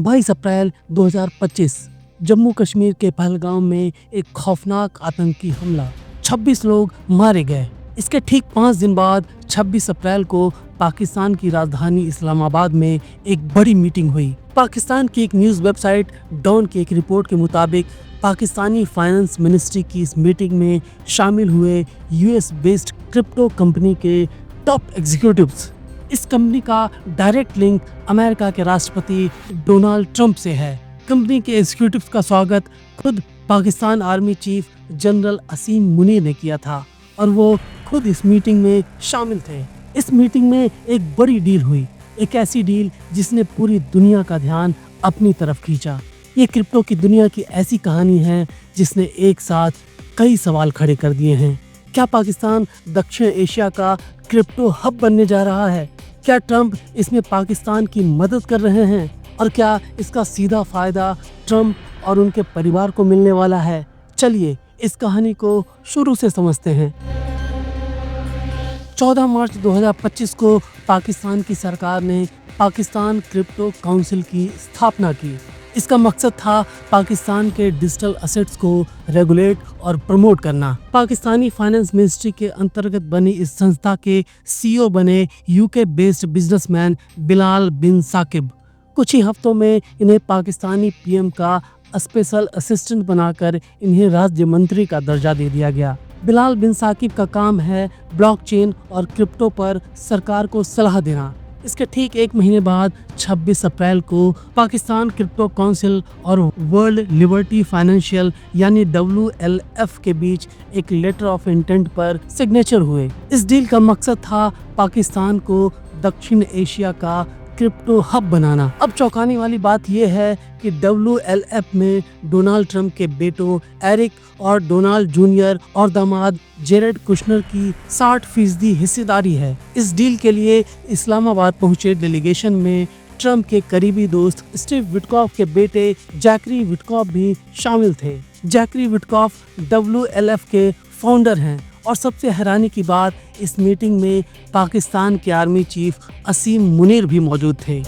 22 अप्रैल 2025 जम्मू कश्मीर के पहलगाम में एक खौफनाक आतंकी हमला, 26 लोग मारे गए। इसके ठीक 5 दिन बाद 26 अप्रैल को पाकिस्तान की राजधानी इस्लामाबाद में एक बड़ी मीटिंग हुई। पाकिस्तान की एक न्यूज़ वेबसाइट डॉन की एक रिपोर्ट के मुताबिक पाकिस्तानी फाइनेंस मिनिस्ट्री की इस मीटिंग में शामिल हुए यूएस बेस्ड क्रिप्टो कंपनी के टॉप एग्जीक्यूटिव्स। इस कंपनी का डायरेक्ट लिंक अमेरिका के राष्ट्रपति डोनाल्ड ट्रंप से है। कंपनी के एग्जीक्यूटिव्स का स्वागत खुद पाकिस्तान आर्मी चीफ जनरल असीम मुनीर ने किया था और वो खुद इस मीटिंग में शामिल थे। इस मीटिंग में एक बड़ी डील हुई, एक ऐसी डील जिसने पूरी दुनिया का ध्यान अपनी तरफ खींचा। ये क्रिप्टो की दुनिया की ऐसी कहानी है जिसने एक साथ कई सवाल खड़े कर दिए हैं। क्या पाकिस्तान दक्षिण एशिया का क्रिप्टो हब बनने जा रहा है? क्या ट्रंप इसमें पाकिस्तान की मदद कर रहे हैं? और क्या इसका सीधा फायदा ट्रंप और उनके परिवार को मिलने वाला है? चलिए इस कहानी को शुरू से समझते हैं। 14 मार्च 2025 को पाकिस्तान की सरकार ने पाकिस्तान क्रिप्टो काउंसिल की स्थापना की। इसका मकसद था पाकिस्तान के डिजिटल असेट्स को रेगुलेट और प्रमोट करना। पाकिस्तानी फाइनेंस मिनिस्ट्री के अंतर्गत बनी इस संस्था के सीईओ बने यूके बेस्ड बिजनेसमैन बिलाल बिन साकिब। कुछ ही हफ्तों में इन्हें पाकिस्तानी पीएम का स्पेशल असिस्टेंट बनाकर इन्हें राज्य मंत्री का दर्जा दे दिया गया। बिलाल बिन साकिब का काम है ब्लॉकचेन और क्रिप्टो पर सरकार को सलाह देना। इसके ठीक एक महीने बाद 26 अप्रैल को पाकिस्तान क्रिप्टो काउंसिल और वर्ल्ड लिबर्टी फाइनेंशियल यानी WLF के बीच एक लेटर ऑफ इंटेंट पर सिग्नेचर हुए। इस डील का मकसद था पाकिस्तान को दक्षिण एशिया का क्रिप्टो हब बनाना। अब चौंकाने वाली बात यह है कि WLF में डोनाल्ड ट्रंप के बेटों एरिक और डोनाल्ड जूनियर और दामाद जेरेड कुशनर की 60% हिस्सेदारी है। इस डील के लिए इस्लामाबाद पहुंचे डेलीगेशन में ट्रंप के करीबी दोस्त स्टीव विटकॉफ के बेटे जैकरी विटकॉफ भी शामिल थे। जैकरी विटकॉफ WLF के फाउंडर हैं और सबसे हैरानी की बात, इस मीटिंग में पाकिस्तान के आर्मी चीफ असीम मुनीर भी मौजूद थे।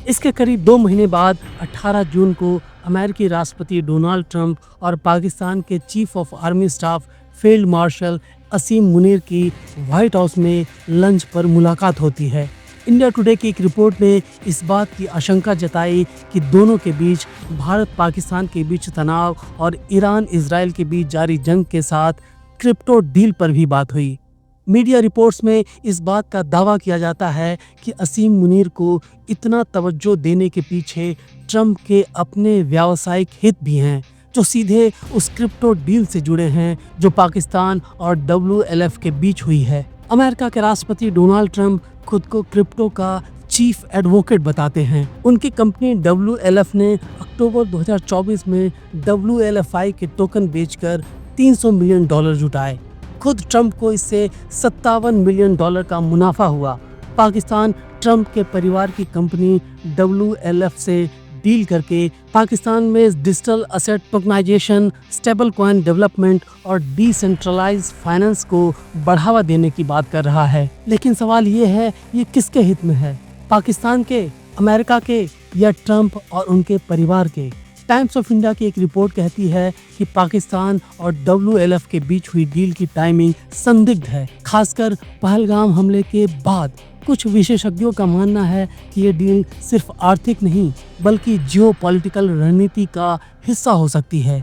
इसके करीब 2 महीने बाद 18 जून को अमेरिकी राष्ट्रपति डोनाल्ड ट्रंप और पाकिस्तान के chief of army staff field marshal Asim Munir की व्हाइट हाउस में लंच पर मुलाकात होती है। इंडिया टुडे की एक रिपोर्ट ने इस बात की आशंका जताई कि दोनों के बीच भारत पाकिस्तान के बीच तनाव और ईरान इजराइल के बीच जारी जंग के साथ क्रिप्टो डील पर भी बात हुई। मीडिया रिपोर्ट्स में इस बात का दावा किया जाता है कि असीम मुनीर को इतना तवज्जो देने के पीछे ट्रंप के अपने व्यावसायिक हित भी हैं, जो सीधे उस क्रिप्टो डील से जुड़े हैं जो पाकिस्तान और WLF के बीच हुई है। अमेरिका के राष्ट्रपति डोनाल्ड ट्रंप खुद को क्रिप्टो का चीफ एडवोकेट बताते हैं। उनकी कंपनी WLF ने अक्टूबर 2024 में WLFI के टोकन बेचकर $300 मिलियन जुटाए। खुद ट्रंप को इससे $57 मिलियन का मुनाफा हुआ। पाकिस्तान ट्रंप के परिवार की कंपनी WLF से डील करके पाकिस्तान में digital asset tokenisation, stable coin development और डिसेंट्रलाइज्ड फाइनेंस को बढ़ावा देने की बात कर रहा है। लेकिन सवाल ये है, ये किसके हित में है? पाकिस्तान के, अमेरिका के या ट्रंप और उनके परिवार के? टाइम्स ऑफ इंडिया की एक रिपोर्ट कहती है कि पाकिस्तान और WLF के बीच हुई डील की टाइमिंग संदिग्ध है, खासकर पहलगाम हमले के बाद। कुछ विशेषज्ञों का मानना है कि ये डील सिर्फ आर्थिक नहीं बल्कि जियोपॉलिटिकल रणनीति का हिस्सा हो सकती है।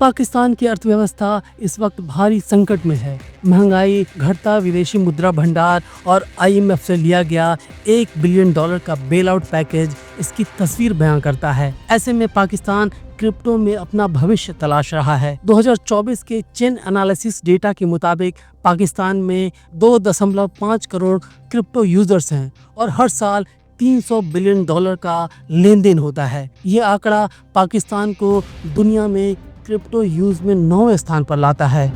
पाकिस्तान की अर्थव्यवस्था इस वक्त भारी संकट में है। महंगाई, घटता विदेशी मुद्रा भंडार और IMF से लिया गया $1 बिलियन का बेल आउट पैकेज इसकी तस्वीर बयां करता है। ऐसे में पाकिस्तान क्रिप्टो में अपना भविष्य तलाश रहा है। 2024 के चेन एनालिसिस डेटा के मुताबिक पाकिस्तान में 2.5 करोड़ क्रिप्टो यूजर्स हैं और हर साल $300 बिलियन का लेन देन होता है। ये आंकड़ा पाकिस्तान को दुनिया में क्रिप्टो यूज में 9वें स्थान पर लाता है।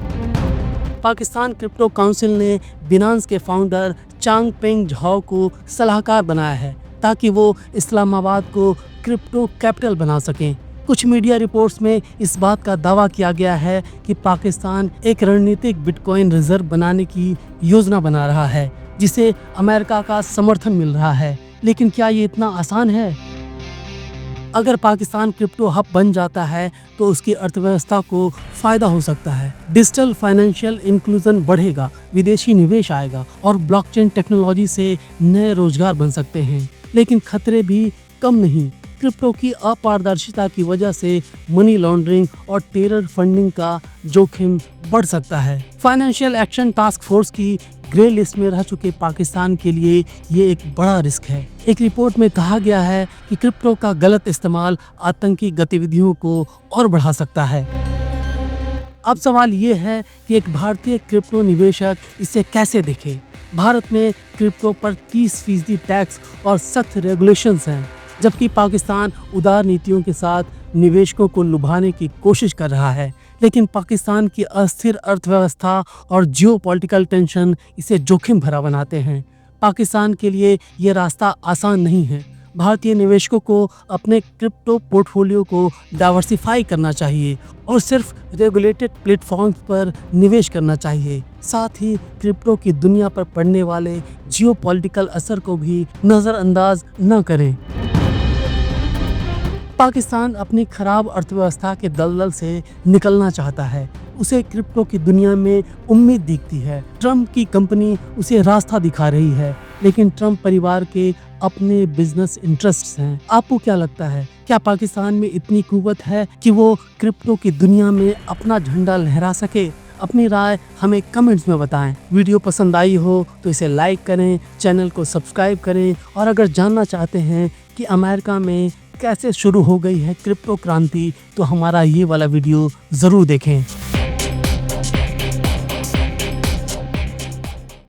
पाकिस्तान क्रिप्टो काउंसिल ने बिनांस के फाउंडर चांगपेंग झाओ को सलाहकार बनाया है ताकि वो इस्लामाबाद को क्रिप्टो कैपिटल बना सकें। कुछ मीडिया रिपोर्ट्स में इस बात का दावा किया गया है कि पाकिस्तान एक रणनीतिक बिटकॉइन रिजर्व बनाने की योजना बना रहा है जिसे अमेरिका का समर्थन मिल रहा है। लेकिन क्या ये इतना आसान है? अगर पाकिस्तान क्रिप्टो हब बन जाता है तो उसकी अर्थव्यवस्था को फायदा हो सकता है। डिजिटल फाइनेंशियल इंक्लूजन बढ़ेगा, विदेशी निवेश आएगा और ब्लॉकचेन टेक्नोलॉजी से नए रोजगार बन सकते हैं। लेकिन खतरे भी कम नहीं। क्रिप्टो की अपारदर्शिता की वजह से मनी लॉन्ड्रिंग और टेरर फंडिंग का जोखिम बढ़ सकता है। फाइनेंशियल एक्शन टास्क फोर्स की ग्रे लिस्ट में रह चुके पाकिस्तान के लिए ये एक बड़ा रिस्क है। एक रिपोर्ट में कहा गया है कि क्रिप्टो का गलत इस्तेमाल आतंकी गतिविधियों को और बढ़ा सकता है। अब सवाल ये है कि एक भारतीय क्रिप्टो निवेशक इसे कैसे देखे। भारत में क्रिप्टो पर 30% टैक्स और सख्त रेगुलेशंस हैं, जबकि पाकिस्तान उदार नीतियों के साथ निवेशकों को लुभाने की कोशिश कर रहा है। लेकिन पाकिस्तान की अस्थिर अर्थव्यवस्था और जियोपॉलिटिकल टेंशन इसे जोखिम भरा बनाते हैं। पाकिस्तान के लिए ये रास्ता आसान नहीं है। भारतीय निवेशकों को अपने क्रिप्टो पोर्टफोलियो को डाइवर्सिफाई करना चाहिए और सिर्फ रेगुलेटेड प्लेटफॉर्म्स पर निवेश करना चाहिए। साथ ही क्रिप्टो की दुनिया पर पड़ने वाले जियोपॉलिटिकल असर को भी नज़रअंदाज न करें। पाकिस्तान अपनी खराब अर्थव्यवस्था के दलदल से निकलना चाहता है। उसे क्रिप्टो की दुनिया में उम्मीद दिखती है। ट्रंप की कंपनी उसे रास्ता दिखा रही है, लेकिन ट्रंप परिवार के अपने बिजनेस इंटरेस्ट्स हैं। आपको क्या लगता है, क्या पाकिस्तान में इतनी कुव्वत है कि वो क्रिप्टो की दुनिया में अपना झंडा लहरा सके? अपनी राय हमें कमेंट्स में बताएं। वीडियो पसंद आई हो तो इसे लाइक करें, चैनल को सब्सक्राइब करें और अगर जानना चाहते हैं कि अमेरिका में कैसे शुरू हो गई है क्रिप्टो क्रांति तो हमारा ये वाला वीडियो ज़रूर देखें।